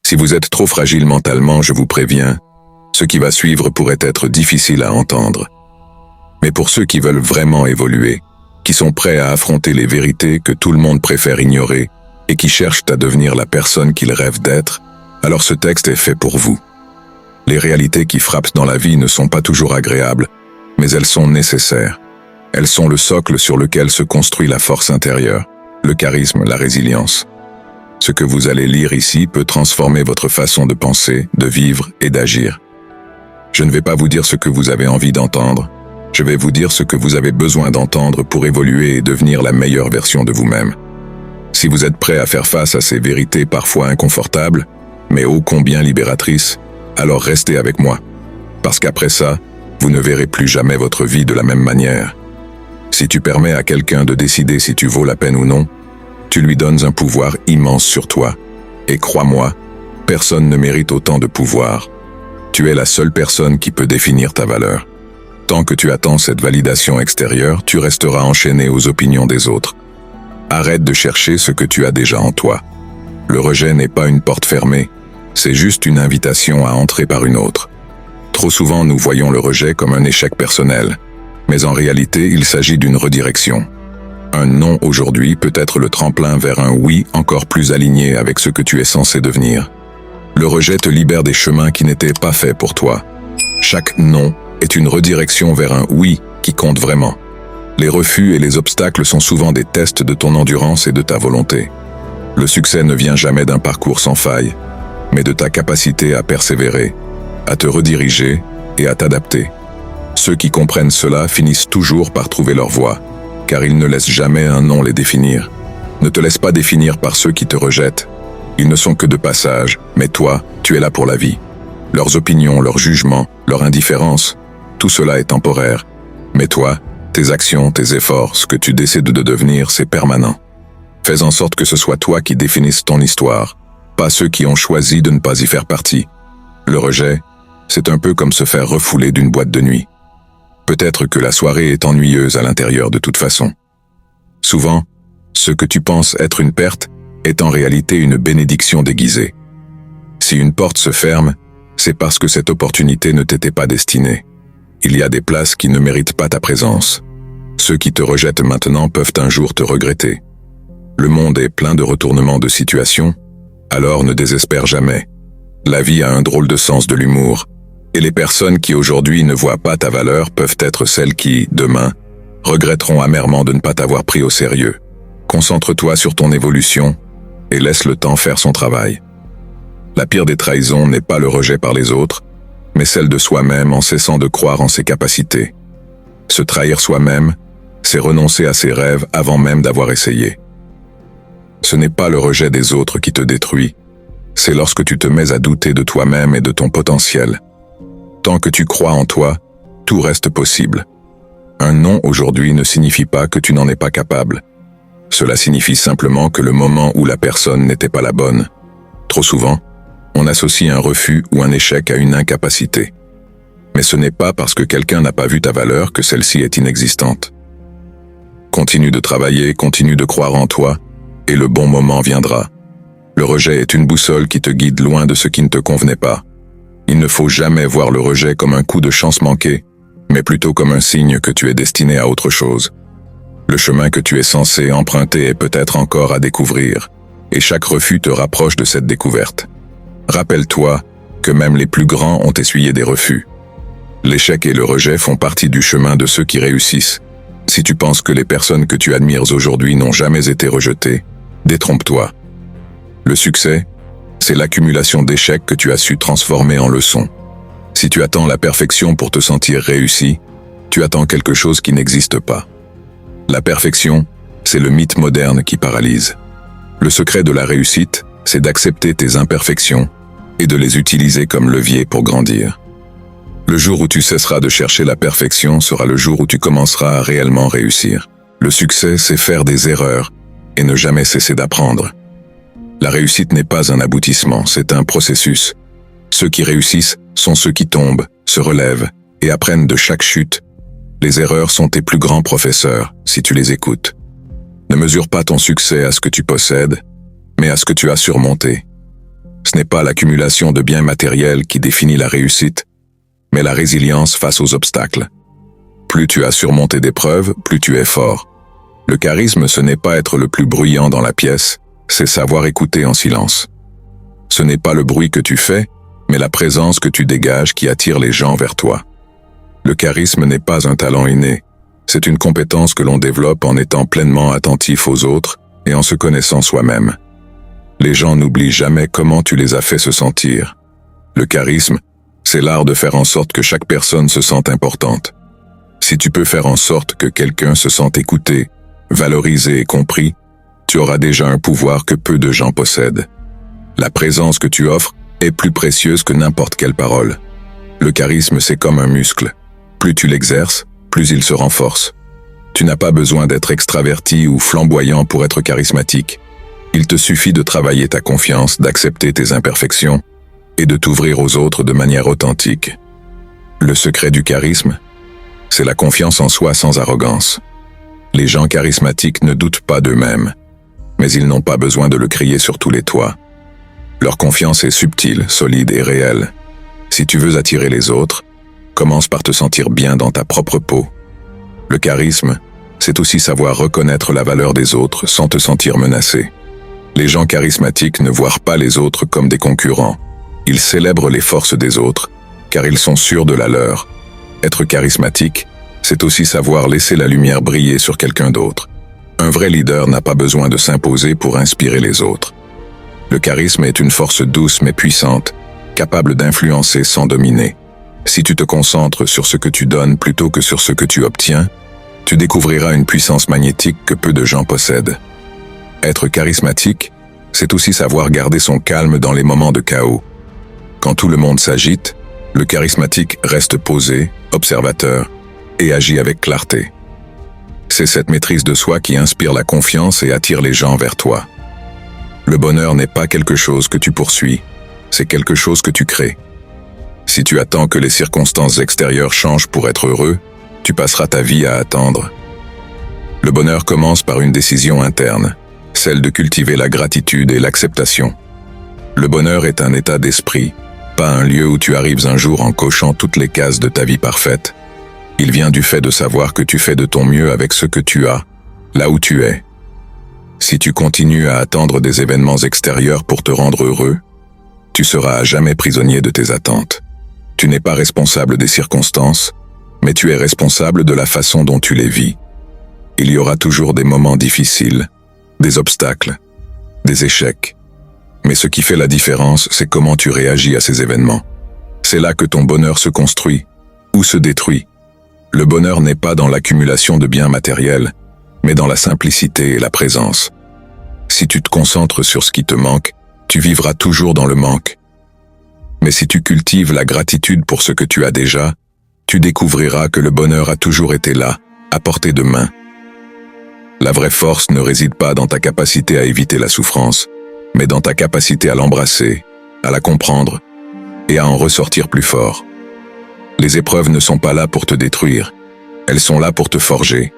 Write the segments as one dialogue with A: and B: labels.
A: Si vous êtes trop fragile mentalement, je vous préviens, ce qui va suivre pourrait être difficile à entendre. Mais pour ceux qui veulent vraiment évoluer, qui sont prêts à affronter les vérités que tout le monde préfère ignorer et qui cherchent à devenir la personne qu'ils rêvent d'être, alors ce texte est fait pour vous. Les réalités qui frappent dans la vie ne sont pas toujours agréables, mais elles sont nécessaires. Elles sont le socle sur lequel se construit la force intérieure, le charisme, la résilience. Ce que vous allez lire ici peut transformer votre façon de penser, de vivre et d'agir. Je ne vais pas vous dire ce que vous avez envie d'entendre, je vais vous dire ce que vous avez besoin d'entendre pour évoluer et devenir la meilleure version de vous-même. Si vous êtes prêt à faire face à ces vérités parfois inconfortables, mais ô combien libératrices, alors restez avec moi. Parce qu'après ça, vous ne verrez plus jamais votre vie de la même manière. Si tu permets à quelqu'un de décider si tu vaux la peine ou non, tu lui donnes un pouvoir immense sur toi. Et crois-moi, personne ne mérite autant de pouvoir. Tu es la seule personne qui peut définir ta valeur. Tant que tu attends cette validation extérieure, tu resteras enchaîné aux opinions des autres. Arrête de chercher ce que tu as déjà en toi. Le rejet n'est pas une porte fermée, c'est juste une invitation à entrer par une autre. Trop souvent, nous voyons le rejet comme un échec personnel, mais en réalité, il s'agit d'une redirection. Un non aujourd'hui peut être le tremplin vers un oui encore plus aligné avec ce que tu es censé devenir. Le rejet te libère des chemins qui n'étaient pas faits pour toi. Chaque non est une redirection vers un oui qui compte vraiment. Les refus et les obstacles sont souvent des tests de ton endurance et de ta volonté. Le succès ne vient jamais d'un parcours sans faille, mais de ta capacité à persévérer, à te rediriger et à t'adapter. Ceux qui comprennent cela finissent toujours par trouver leur voie, car ils ne laissent jamais un non les définir. Ne te laisse pas définir par ceux qui te rejettent. Ils ne sont que de passage, mais toi, tu es là pour la vie. Leurs opinions, leurs jugements, leur indifférence, tout cela est temporaire. Mais toi, tes actions, tes efforts, ce que tu décides de devenir, c'est permanent. Fais en sorte que ce soit toi qui définisses ton histoire, pas ceux qui ont choisi de ne pas y faire partie. Le rejet, c'est un peu comme se faire refouler d'une boîte de nuit. Peut-être que la soirée est ennuyeuse à l'intérieur de toute façon. Souvent, ce que tu penses être une perte est en réalité une bénédiction déguisée. Si une porte se ferme, c'est parce que cette opportunité ne t'était pas destinée. Il y a des places qui ne méritent pas ta présence. Ceux qui te rejettent maintenant peuvent un jour te regretter. Le monde est plein de retournements de situation, alors ne désespère jamais. La vie a un drôle de sens de l'humour, et les personnes qui aujourd'hui ne voient pas ta valeur peuvent être celles qui, demain, regretteront amèrement de ne pas t'avoir pris au sérieux. Concentre-toi sur ton évolution et laisse le temps faire son travail. La pire des trahisons n'est pas le rejet par les autres, mais celle de soi-même en cessant de croire en ses capacités. Se trahir soi-même, c'est renoncer à ses rêves avant même d'avoir essayé. Ce n'est pas le rejet des autres qui te détruit, c'est lorsque tu te mets à douter de toi-même et de ton potentiel. Tant que tu crois en toi, tout reste possible. Un non aujourd'hui ne signifie pas que tu n'en es pas capable. Cela signifie simplement que le moment où la personne n'était pas la bonne. Trop souvent, on associe un refus ou un échec à une incapacité. Mais ce n'est pas parce que quelqu'un n'a pas vu ta valeur que celle-ci est inexistante. Continue de travailler, continue de croire en toi, et le bon moment viendra. Le rejet est une boussole qui te guide loin de ce qui ne te convenait pas. Il ne faut jamais voir le rejet comme un coup de chance manqué, mais plutôt comme un signe que tu es destiné à autre chose. Le chemin que tu es censé emprunter est peut-être encore à découvrir, et chaque refus te rapproche de cette découverte. Rappelle-toi que même les plus grands ont essuyé des refus. L'échec et le rejet font partie du chemin de ceux qui réussissent. Si tu penses que les personnes que tu admires aujourd'hui n'ont jamais été rejetées, détrompe-toi. Le succès, c'est l'accumulation d'échecs que tu as su transformer en leçons. Si tu attends la perfection pour te sentir réussi, tu attends quelque chose qui n'existe pas. La perfection, c'est le mythe moderne qui paralyse. Le secret de la réussite, c'est d'accepter tes imperfections et de les utiliser comme levier pour grandir. Le jour où tu cesseras de chercher la perfection sera le jour où tu commenceras à réellement réussir. Le succès, c'est faire des erreurs et ne jamais cesser d'apprendre. La réussite n'est pas un aboutissement, c'est un processus. Ceux qui réussissent sont ceux qui tombent, se relèvent et apprennent de chaque chute. Les erreurs sont tes plus grands professeurs, si tu les écoutes. Ne mesure pas ton succès à ce que tu possèdes, mais à ce que tu as surmonté. Ce n'est pas l'accumulation de biens matériels qui définit la réussite, mais la résilience face aux obstacles. Plus tu as surmonté d'épreuves, plus tu es fort. Le charisme, ce n'est pas être le plus bruyant dans la pièce, c'est savoir écouter en silence. Ce n'est pas le bruit que tu fais, mais la présence que tu dégages qui attire les gens vers toi. Le charisme n'est pas un talent inné, c'est une compétence que l'on développe en étant pleinement attentif aux autres et en se connaissant soi-même. Les gens n'oublient jamais comment tu les as fait se sentir. Le charisme, c'est l'art de faire en sorte que chaque personne se sente importante. Si tu peux faire en sorte que quelqu'un se sente écouté, valorisé et compris, tu auras déjà un pouvoir que peu de gens possèdent. La présence que tu offres est plus précieuse que n'importe quelle parole. Le charisme, c'est comme un muscle. Plus tu l'exerces, plus il se renforce. Tu n'as pas besoin d'être extraverti ou flamboyant pour être charismatique. Il te suffit de travailler ta confiance, d'accepter tes imperfections et de t'ouvrir aux autres de manière authentique. Le secret du charisme, c'est la confiance en soi sans arrogance. Les gens charismatiques ne doutent pas d'eux-mêmes, mais ils n'ont pas besoin de le crier sur tous les toits. Leur confiance est subtile, solide et réelle. Si tu veux attirer les autres, commence par te sentir bien dans ta propre peau. Le charisme, c'est aussi savoir reconnaître la valeur des autres sans te sentir menacé. Les gens charismatiques ne voient pas les autres comme des concurrents. Ils célèbrent les forces des autres, car ils sont sûrs de la leur. Être charismatique, c'est aussi savoir laisser la lumière briller sur quelqu'un d'autre. Un vrai leader n'a pas besoin de s'imposer pour inspirer les autres. Le charisme est une force douce mais puissante, capable d'influencer sans dominer. Si tu te concentres sur ce que tu donnes plutôt que sur ce que tu obtiens, tu découvriras une puissance magnétique que peu de gens possèdent. Être charismatique, c'est aussi savoir garder son calme dans les moments de chaos. Quand tout le monde s'agite, le charismatique reste posé, observateur, et agit avec clarté. C'est cette maîtrise de soi qui inspire la confiance et attire les gens vers toi. Le bonheur n'est pas quelque chose que tu poursuis, c'est quelque chose que tu crées. Si tu attends que les circonstances extérieures changent pour être heureux, tu passeras ta vie à attendre. Le bonheur commence par une décision interne, celle de cultiver la gratitude et l'acceptation. Le bonheur est un état d'esprit, pas un lieu où tu arrives un jour en cochant toutes les cases de ta vie parfaite. Il vient du fait de savoir que tu fais de ton mieux avec ce que tu as, là où tu es. Si tu continues à attendre des événements extérieurs pour te rendre heureux, tu seras à jamais prisonnier de tes attentes. Tu n'es pas responsable des circonstances, mais tu es responsable de la façon dont tu les vis. Il y aura toujours des moments difficiles, des obstacles, des échecs. Mais ce qui fait la différence, c'est comment tu réagis à ces événements. C'est là que ton bonheur se construit ou se détruit. Le bonheur n'est pas dans l'accumulation de biens matériels, mais dans la simplicité et la présence. Si tu te concentres sur ce qui te manque, tu vivras toujours dans le manque. Mais si tu cultives la gratitude pour ce que tu as déjà, tu découvriras que le bonheur a toujours été là, à portée de main. La vraie force ne réside pas dans ta capacité à éviter la souffrance, mais dans ta capacité à l'embrasser, à la comprendre et à en ressortir plus fort. Les épreuves ne sont pas là pour te détruire, elles sont là pour te forger.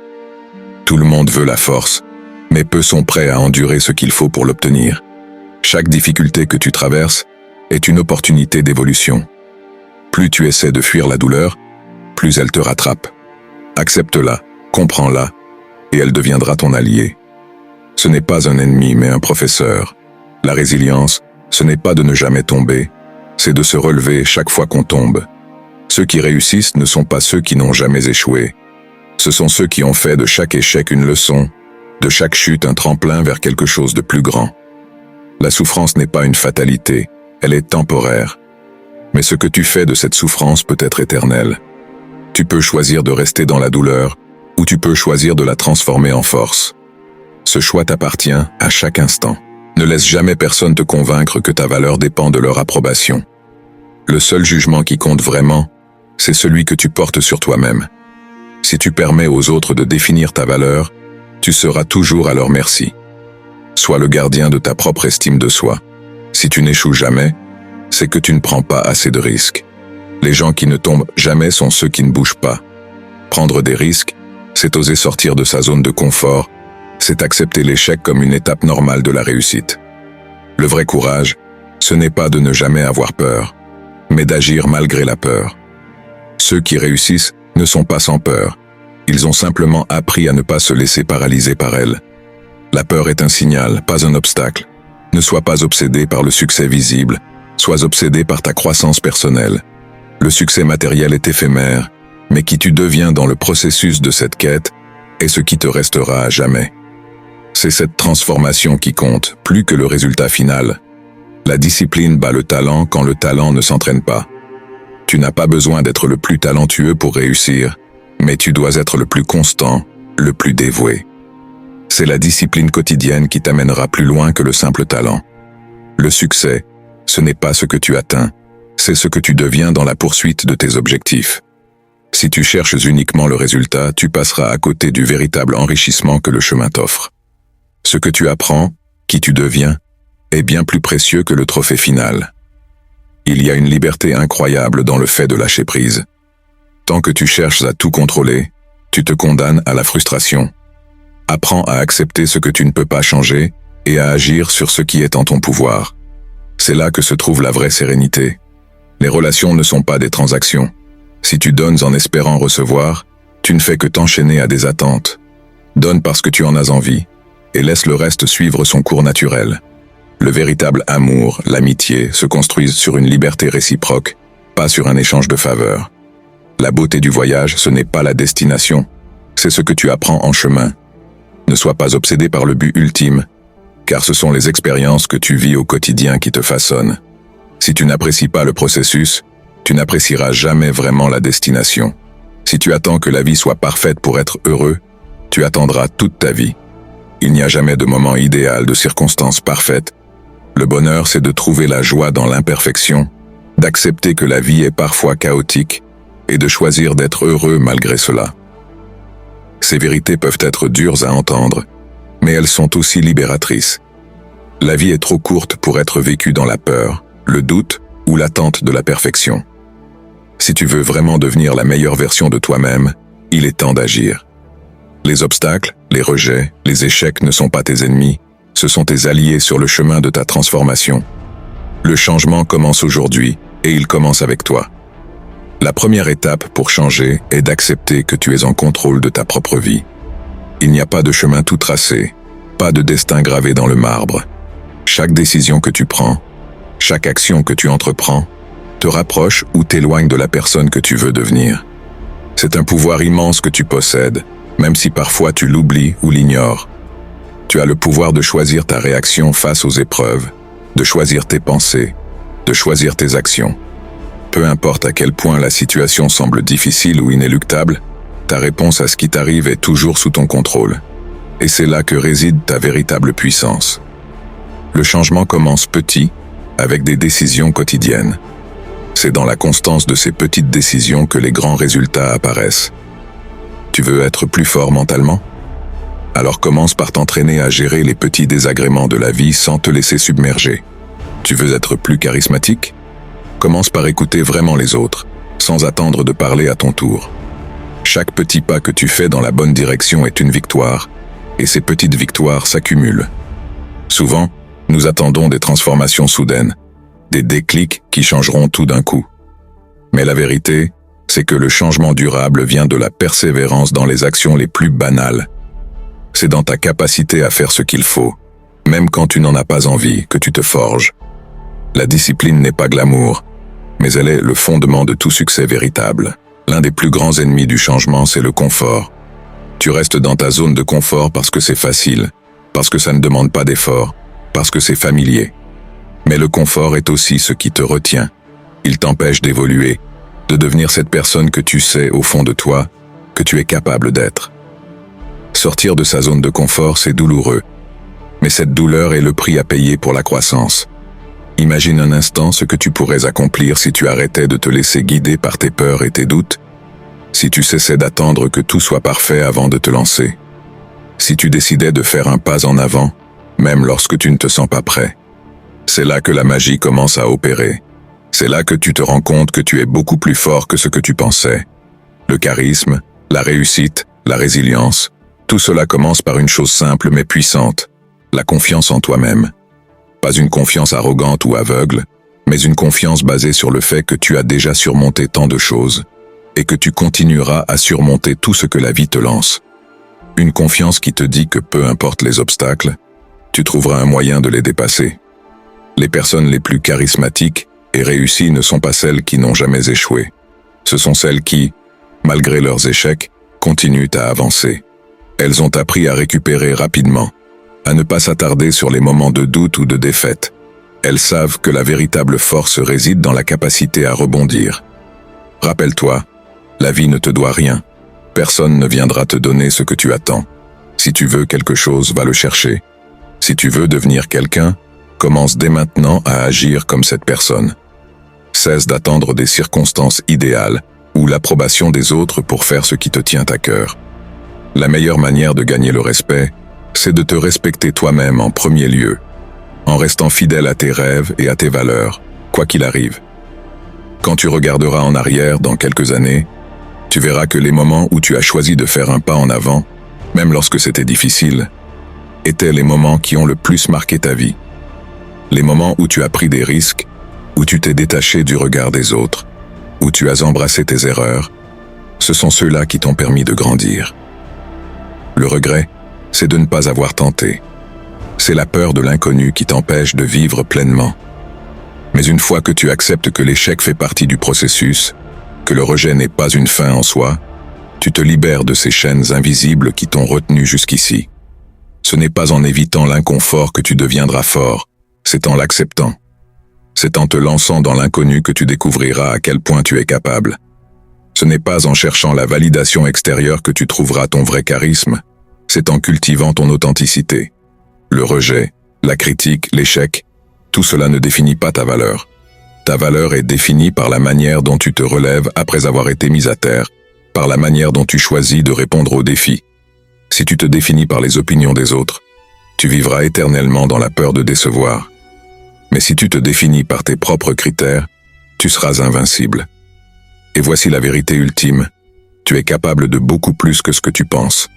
A: Tout le monde veut la force, mais peu sont prêts à endurer ce qu'il faut pour l'obtenir. Chaque difficulté que tu traverses est une opportunité d'évolution. Plus tu essaies de fuir la douleur, plus elle te rattrape. Accepte-la, comprends-la, et elle deviendra ton allié. Ce n'est pas un ennemi, mais un professeur. La résilience, ce n'est pas de ne jamais tomber, c'est de se relever chaque fois qu'on tombe. Ceux qui réussissent ne sont pas ceux qui n'ont jamais échoué. Ce sont ceux qui ont fait de chaque échec une leçon, de chaque chute un tremplin vers quelque chose de plus grand. La souffrance n'est pas une fatalité, elle est temporaire. Mais ce que tu fais de cette souffrance peut être éternel. Tu peux choisir de rester dans la douleur, ou tu peux choisir de la transformer en force. Ce choix t'appartient à chaque instant. Ne laisse jamais personne te convaincre que ta valeur dépend de leur approbation. Le seul jugement qui compte vraiment, c'est celui que tu portes sur toi-même. Si tu permets aux autres de définir ta valeur, tu seras toujours à leur merci. Sois le gardien de ta propre estime de soi. Si tu n'échoues jamais, c'est que tu ne prends pas assez de risques. Les gens qui ne tombent jamais sont ceux qui ne bougent pas. Prendre des risques, c'est oser sortir de sa zone de confort, c'est accepter l'échec comme une étape normale de la réussite. Le vrai courage, Ce n'est pas de ne jamais avoir peur, mais d'agir malgré la peur. Ceux qui réussissent ne sont pas sans peur. Ils ont simplement appris à ne pas se laisser paralyser par elle. La peur est un signal, pas un obstacle. Ne sois pas obsédé par le succès visible, sois obsédé par ta croissance personnelle. Le succès matériel est éphémère, mais qui tu deviens dans le processus de cette quête est ce qui te restera à jamais. C'est cette transformation qui compte, plus que le résultat final. La discipline bat le talent quand le talent ne s'entraîne pas. Tu n'as pas besoin d'être le plus talentueux pour réussir, mais tu dois être le plus constant, le plus dévoué. C'est la discipline quotidienne qui t'amènera plus loin que le simple talent. Le succès, ce n'est pas ce que tu atteins, c'est ce que tu deviens dans la poursuite de tes objectifs. Si tu cherches uniquement le résultat, tu passeras à côté du véritable enrichissement que le chemin t'offre. Ce que tu apprends, qui tu deviens, est bien plus précieux que le trophée final. Il y a une liberté incroyable dans le fait de lâcher prise. Tant que tu cherches à tout contrôler, tu te condamnes à la frustration. Apprends à accepter ce que tu ne peux pas changer et à agir sur ce qui est en ton pouvoir. C'est là que se trouve la vraie sérénité. Les relations ne sont pas des transactions. Si tu donnes en espérant recevoir, tu ne fais que t'enchaîner à des attentes. Donne parce que tu en as envie, et laisse le reste suivre son cours naturel. Le véritable amour, l'amitié, se construisent sur une liberté réciproque, pas sur un échange de faveurs. La beauté du voyage, ce n'est pas la destination, c'est ce que tu apprends en chemin. Ne sois pas obsédé par le but ultime, car ce sont les expériences que tu vis au quotidien qui te façonnent. Si tu n'apprécies pas le processus, tu n'apprécieras jamais vraiment la destination. Si tu attends que la vie soit parfaite pour être heureux, tu attendras toute ta vie. Il n'y a jamais de moment idéal, de circonstances parfaites. Le bonheur, c'est de trouver la joie dans l'imperfection, d'accepter que la vie est parfois chaotique et de choisir d'être heureux malgré cela. Ces vérités peuvent être dures à entendre, mais elles sont aussi libératrices. La vie est trop courte pour être vécue dans la peur, le doute ou l'attente de la perfection. Si tu veux vraiment devenir la meilleure version de toi-même, il est temps d'agir. Les obstacles, les rejets, les échecs ne sont pas tes ennemis, ce sont tes alliés sur le chemin de ta transformation. Le changement commence aujourd'hui et il commence avec toi. La première étape pour changer est d'accepter que tu es en contrôle de ta propre vie. Il n'y a pas de chemin tout tracé, pas de destin gravé dans le marbre. Chaque décision que tu prends, chaque action que tu entreprends, te rapproche ou t'éloigne de la personne que tu veux devenir. C'est un pouvoir immense que tu possèdes, même si parfois tu l'oublies ou l'ignores. Tu as le pouvoir de choisir ta réaction face aux épreuves, de choisir tes pensées, de choisir tes actions. Peu importe à quel point la situation semble difficile ou inéluctable, ta réponse à ce qui t'arrive est toujours sous ton contrôle. Et c'est là que réside ta véritable puissance. Le changement commence petit, avec des décisions quotidiennes. C'est dans la constance de ces petites décisions que les grands résultats apparaissent. Tu veux être plus fort mentalement? Alors commence par t'entraîner à gérer les petits désagréments de la vie sans te laisser submerger. Tu veux être plus charismatique? Commence par écouter vraiment les autres, sans attendre de parler à ton tour. Chaque petit pas que tu fais dans la bonne direction est une victoire, et ces petites victoires s'accumulent. Souvent, nous attendons des transformations soudaines, des déclics qui changeront tout d'un coup. Mais la vérité, c'est que le changement durable vient de la persévérance dans les actions les plus banales. C'est dans ta capacité à faire ce qu'il faut, même quand tu n'en as pas envie, que tu te forges. La discipline n'est pas glamour, mais elle est le fondement de tout succès véritable. L'un des plus grands ennemis du changement, c'est le confort. Tu restes dans ta zone de confort parce que c'est facile, parce que ça ne demande pas d'effort, parce que c'est familier. Mais le confort est aussi ce qui te retient. Il t'empêche d'évoluer, de devenir cette personne que tu sais au fond de toi, que tu es capable d'être. Sortir de sa zone de confort, c'est douloureux, mais cette douleur est le prix à payer pour la croissance. Imagine un instant ce que tu pourrais accomplir si tu arrêtais de te laisser guider par tes peurs et tes doutes, si tu cessais d'attendre que tout soit parfait avant de te lancer, si tu décidais de faire un pas en avant, même lorsque tu ne te sens pas prêt. C'est là que la magie commence à opérer. C'est là que tu te rends compte que tu es beaucoup plus fort que ce que tu pensais. Le charisme, la réussite, la résilience, tout cela commence par une chose simple mais puissante, la confiance en toi-même. Pas une confiance arrogante ou aveugle, mais une confiance basée sur le fait que tu as déjà surmonté tant de choses, et que tu continueras à surmonter tout ce que la vie te lance. Une confiance qui te dit que peu importe les obstacles, tu trouveras un moyen de les dépasser. Les personnes les plus charismatiques et réussies ne sont pas celles qui n'ont jamais échoué. Ce sont celles qui, malgré leurs échecs, continuent à avancer. Elles ont appris à récupérer rapidement, à ne pas s'attarder sur les moments de doute ou de défaite. Elles savent que la véritable force réside dans la capacité à rebondir. Rappelle-toi, la vie ne te doit rien. Personne ne viendra te donner ce que tu attends. Si tu veux quelque chose, va le chercher. Si tu veux devenir quelqu'un, commence dès maintenant à agir comme cette personne. Cesse d'attendre des circonstances idéales ou l'approbation des autres pour faire ce qui te tient à cœur. La meilleure manière de gagner le respect, c'est de te respecter toi-même en premier lieu, en restant fidèle à tes rêves et à tes valeurs, quoi qu'il arrive. Quand tu regarderas en arrière dans quelques années, tu verras que les moments où tu as choisi de faire un pas en avant, même lorsque c'était difficile, étaient les moments qui ont le plus marqué ta vie. Les moments où tu as pris des risques, où tu t'es détaché du regard des autres, où tu as embrassé tes erreurs, ce sont ceux-là qui t'ont permis de grandir. Le regret, c'est de ne pas avoir tenté. C'est la peur de l'inconnu qui t'empêche de vivre pleinement. Mais une fois que tu acceptes que l'échec fait partie du processus, que le rejet n'est pas une fin en soi, tu te libères de ces chaînes invisibles qui t'ont retenu jusqu'ici. Ce n'est pas en évitant l'inconfort que tu deviendras fort, c'est en l'acceptant. C'est en te lançant dans l'inconnu que tu découvriras à quel point tu es capable. Ce n'est pas en cherchant la validation extérieure que tu trouveras ton vrai charisme, c'est en cultivant ton authenticité. Le rejet, la critique, l'échec, tout cela ne définit pas ta valeur. Ta valeur est définie par la manière dont tu te relèves après avoir été mis à terre, par la manière dont tu choisis de répondre aux défis. Si tu te définis par les opinions des autres, tu vivras éternellement dans la peur de décevoir. Mais si tu te définis par tes propres critères, tu seras invincible. Et voici la vérité ultime, tu es capable de beaucoup plus que ce que tu penses.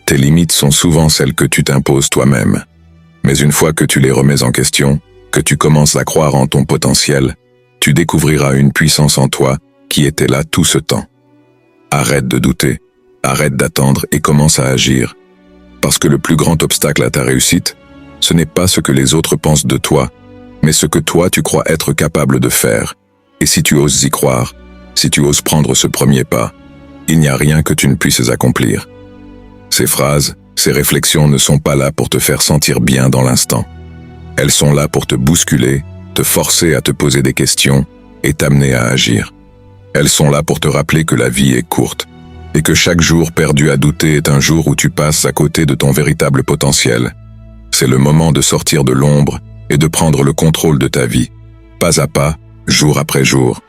A: Tes limites sont souvent celles que tu t'imposes toi-même. Mais une fois que tu les remets en question, que tu commences à croire en ton potentiel, tu découvriras une puissance en toi qui était là tout ce temps. Arrête de douter, arrête d'attendre et commence à agir. Parce que le plus grand obstacle à ta réussite, ce n'est pas ce que les autres pensent de toi, mais ce que toi tu crois être capable de faire. Et si tu oses y croire, si tu oses prendre ce premier pas, il n'y a rien que tu ne puisses accomplir. Ces phrases, ces réflexions ne sont pas là pour te faire sentir bien dans l'instant. Elles sont là pour te bousculer, te forcer à te poser des questions et t'amener à agir. Elles sont là pour te rappeler que la vie est courte et que chaque jour perdu à douter est un jour où tu passes à côté de ton véritable potentiel. C'est le moment de sortir de l'ombre et de prendre le contrôle de ta vie, pas à pas, jour après jour.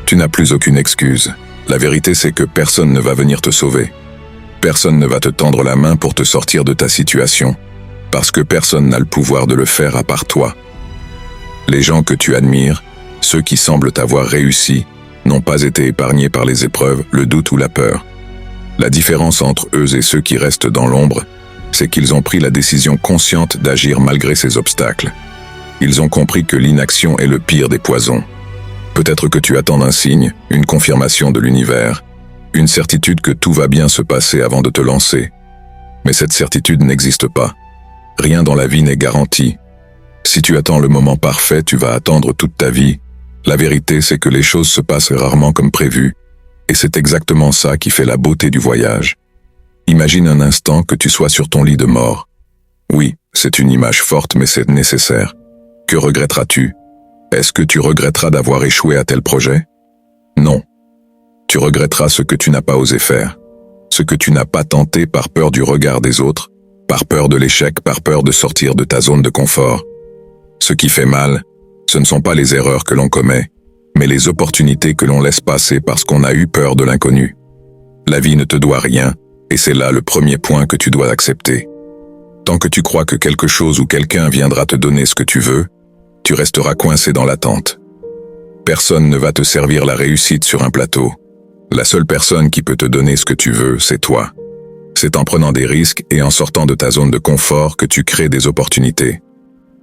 A: Tu n'as plus aucune excuse. La vérité, c'est que personne ne va venir te sauver. Personne ne va te tendre la main pour te sortir de ta situation, parce que personne n'a le pouvoir de le faire à part toi. Les gens que tu admires, ceux qui semblent avoir réussi, n'ont pas été épargnés par les épreuves, le doute ou la peur. La différence entre eux et ceux qui restent dans l'ombre, c'est qu'ils ont pris la décision consciente d'agir malgré ces obstacles. Ils ont compris que l'inaction est le pire des poisons. Peut-être que tu attends un signe, une confirmation de l'univers, une certitude que tout va bien se passer avant de te lancer. Mais cette certitude n'existe pas. Rien dans la vie n'est garanti. Si tu attends le moment parfait, tu vas attendre toute ta vie. La vérité, c'est que les choses se passent rarement comme prévu, et c'est exactement ça qui fait la beauté du voyage. Imagine un instant que tu sois sur ton lit de mort. Oui, c'est une image forte, mais c'est nécessaire. Que regretteras-tu? Est-ce que tu regretteras d'avoir échoué à tel projet? Non. Tu regretteras ce que tu n'as pas osé faire, ce que tu n'as pas tenté par peur du regard des autres, par peur de l'échec, par peur de sortir de ta zone de confort. Ce qui fait mal, ce ne sont pas les erreurs que l'on commet, mais les opportunités que l'on laisse passer parce qu'on a eu peur de l'inconnu. La vie ne te doit rien, et c'est là le premier point que tu dois accepter. Tant que tu crois que quelque chose ou quelqu'un viendra te donner ce que tu veux, tu resteras coincé dans l'attente. Personne ne va te servir la réussite sur un plateau. La seule personne qui peut te donner ce que tu veux, c'est toi. C'est en prenant des risques et en sortant de ta zone de confort que tu crées des opportunités.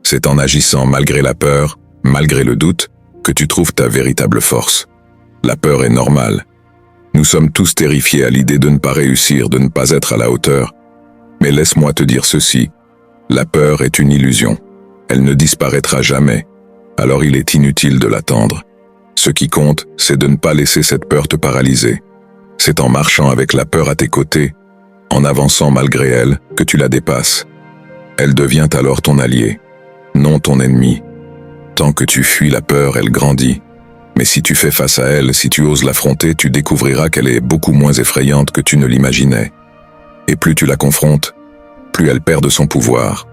A: C'est en agissant malgré la peur, malgré le doute, que tu trouves ta véritable force. La peur est normale. Nous sommes tous terrifiés à l'idée de ne pas réussir, de ne pas être à la hauteur. Mais laisse-moi te dire ceci, la peur est une illusion. Elle ne disparaîtra jamais, alors il est inutile de l'attendre. Ce qui compte, c'est de ne pas laisser cette peur te paralyser. C'est en marchant avec la peur à tes côtés, en avançant malgré elle, que tu la dépasses. Elle devient alors ton allié, non ton ennemi. Tant que tu fuis la peur, elle grandit. Mais si tu fais face à elle, si tu oses l'affronter, tu découvriras qu'elle est beaucoup moins effrayante que tu ne l'imaginais. Et plus tu la confrontes, plus elle perd de son pouvoir.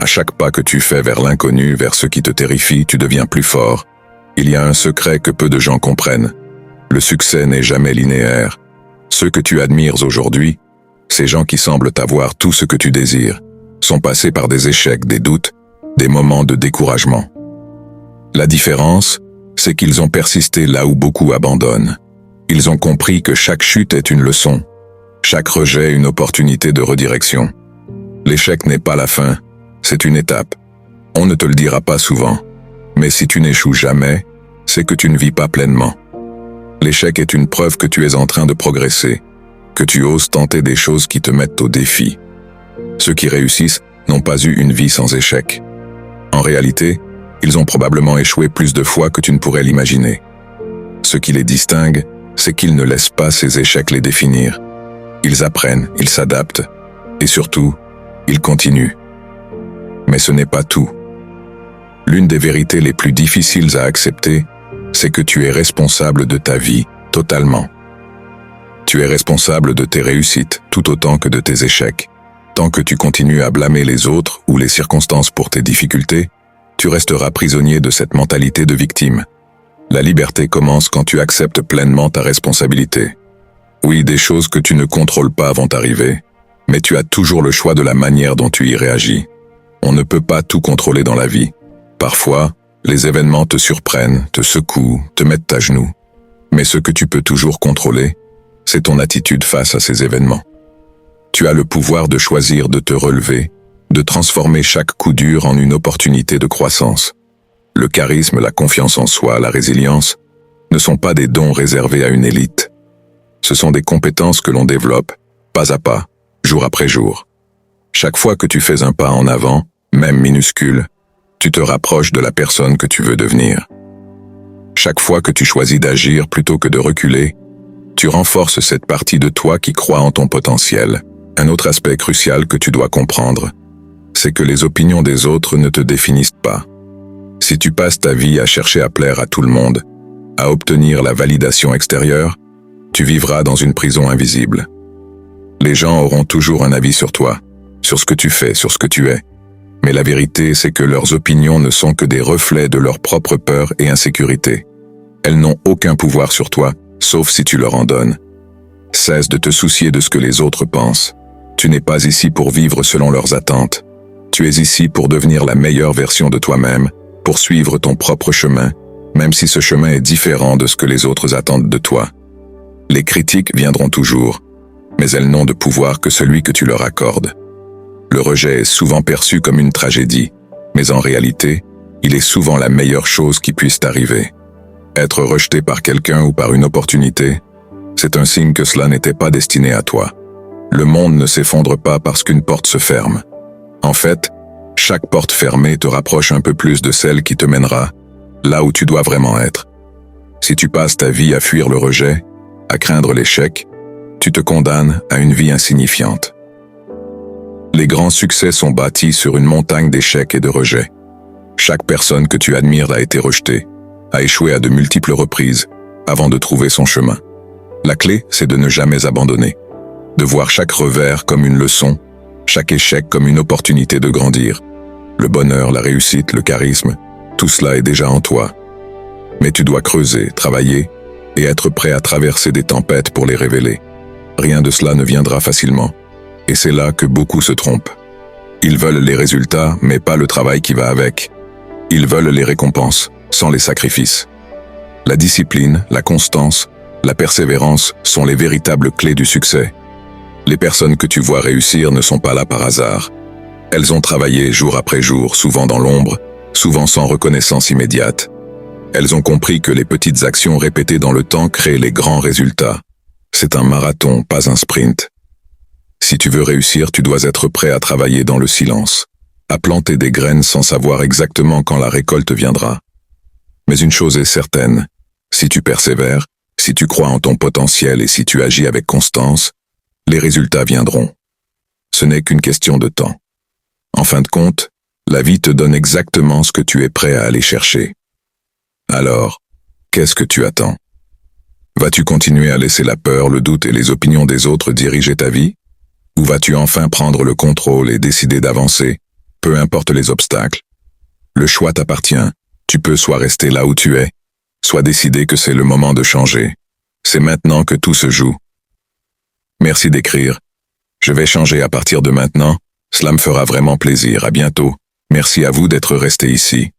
A: À chaque pas que tu fais vers l'inconnu, vers ce qui te terrifie, tu deviens plus fort. Il y a un secret que peu de gens comprennent. Le succès n'est jamais linéaire. Ceux que tu admires aujourd'hui, ces gens qui semblent avoir tout ce que tu désires, sont passés par des échecs, des doutes, des moments de découragement. La différence, c'est qu'ils ont persisté là où beaucoup abandonnent. Ils ont compris que chaque chute est une leçon, chaque rejet une opportunité de redirection. L'échec n'est pas la fin, c'est une étape. On ne te le dira pas souvent, mais si tu n'échoues jamais, c'est que tu ne vis pas pleinement. L'échec est une preuve que tu es en train de progresser, que tu oses tenter des choses qui te mettent au défi. Ceux qui réussissent n'ont pas eu une vie sans échec. En réalité, ils ont probablement échoué plus de fois que tu ne pourrais l'imaginer. Ce qui les distingue, c'est qu'ils ne laissent pas ces échecs les définir. Ils apprennent, ils s'adaptent, et surtout, ils continuent. Mais ce n'est pas tout. L'une des vérités les plus difficiles à accepter, c'est que tu es responsable de ta vie, totalement. Tu es responsable de tes réussites, tout autant que de tes échecs. Tant que tu continues à blâmer les autres ou les circonstances pour tes difficultés, tu resteras prisonnier de cette mentalité de victime. La liberté commence quand tu acceptes pleinement ta responsabilité. Oui, des choses que tu ne contrôles pas vont arriver, mais tu as toujours le choix de la manière dont tu y réagis. On ne peut pas tout contrôler dans la vie. Parfois, les événements te surprennent, te secouent, te mettent à genoux. Mais ce que tu peux toujours contrôler, c'est ton attitude face à ces événements. Tu as le pouvoir de choisir de te relever, de transformer chaque coup dur en une opportunité de croissance. Le charisme, la confiance en soi, la résilience ne sont pas des dons réservés à une élite. Ce sont des compétences que l'on développe, pas à pas, jour après jour. Chaque fois que tu fais un pas en avant, même minuscule, tu te rapproches de la personne que tu veux devenir. Chaque fois que tu choisis d'agir plutôt que de reculer, tu renforces cette partie de toi qui croit en ton potentiel. Un autre aspect crucial que tu dois comprendre, c'est que les opinions des autres ne te définissent pas. Si tu passes ta vie à chercher à plaire à tout le monde, à obtenir la validation extérieure, tu vivras dans une prison invisible. Les gens auront toujours un avis sur toi, sur ce que tu fais, sur ce que tu es. Mais la vérité, c'est que leurs opinions ne sont que des reflets de leur propre peur et insécurité. Elles n'ont aucun pouvoir sur toi, sauf si tu leur en donnes. Cesse de te soucier de ce que les autres pensent. Tu n'es pas ici pour vivre selon leurs attentes. Tu es ici pour devenir la meilleure version de toi-même, pour suivre ton propre chemin, même si ce chemin est différent de ce que les autres attendent de toi. Les critiques viendront toujours, mais elles n'ont de pouvoir que celui que tu leur accordes. Le rejet est souvent perçu comme une tragédie, mais en réalité, il est souvent la meilleure chose qui puisse t'arriver. Être rejeté par quelqu'un ou par une opportunité, c'est un signe que cela n'était pas destiné à toi. Le monde ne s'effondre pas parce qu'une porte se ferme. En fait, chaque porte fermée te rapproche un peu plus de celle qui te mènera là où tu dois vraiment être. Si tu passes ta vie à fuir le rejet, à craindre l'échec, tu te condamnes à une vie insignifiante. Les grands succès sont bâtis sur une montagne d'échecs et de rejets. Chaque personne que tu admires a été rejetée, a échoué à de multiples reprises avant de trouver son chemin. La clé, c'est de ne jamais abandonner, de voir chaque revers comme une leçon, chaque échec comme une opportunité de grandir. Le bonheur, la réussite, le charisme, tout cela est déjà en toi. Mais tu dois creuser, travailler et être prêt à traverser des tempêtes pour les révéler. Rien de cela ne viendra facilement. Et c'est là que beaucoup se trompent. Ils veulent les résultats, mais pas le travail qui va avec. Ils veulent les récompenses, sans les sacrifices. La discipline, la constance, la persévérance sont les véritables clés du succès. Les personnes que tu vois réussir ne sont pas là par hasard. Elles ont travaillé jour après jour, souvent dans l'ombre, souvent sans reconnaissance immédiate. Elles ont compris que les petites actions répétées dans le temps créent les grands résultats. C'est un marathon, pas un sprint. Si tu veux réussir, tu dois être prêt à travailler dans le silence, à planter des graines sans savoir exactement quand la récolte viendra. Mais une chose est certaine, si tu persévères, si tu crois en ton potentiel et si tu agis avec constance, les résultats viendront. Ce n'est qu'une question de temps. En fin de compte, la vie te donne exactement ce que tu es prêt à aller chercher. Alors, qu'est-ce que tu attends? Vas-tu continuer à laisser la peur, le doute et les opinions des autres diriger ta vie? Ou vas-tu enfin prendre le contrôle et décider d'avancer, peu importe les obstacles? Le choix t'appartient. Tu peux soit rester là où tu es, soit décider que c'est le moment de changer. C'est maintenant que tout se joue. Merci d'écrire. Je vais changer à partir de maintenant. Cela me fera vraiment plaisir. À bientôt. Merci à vous d'être resté ici.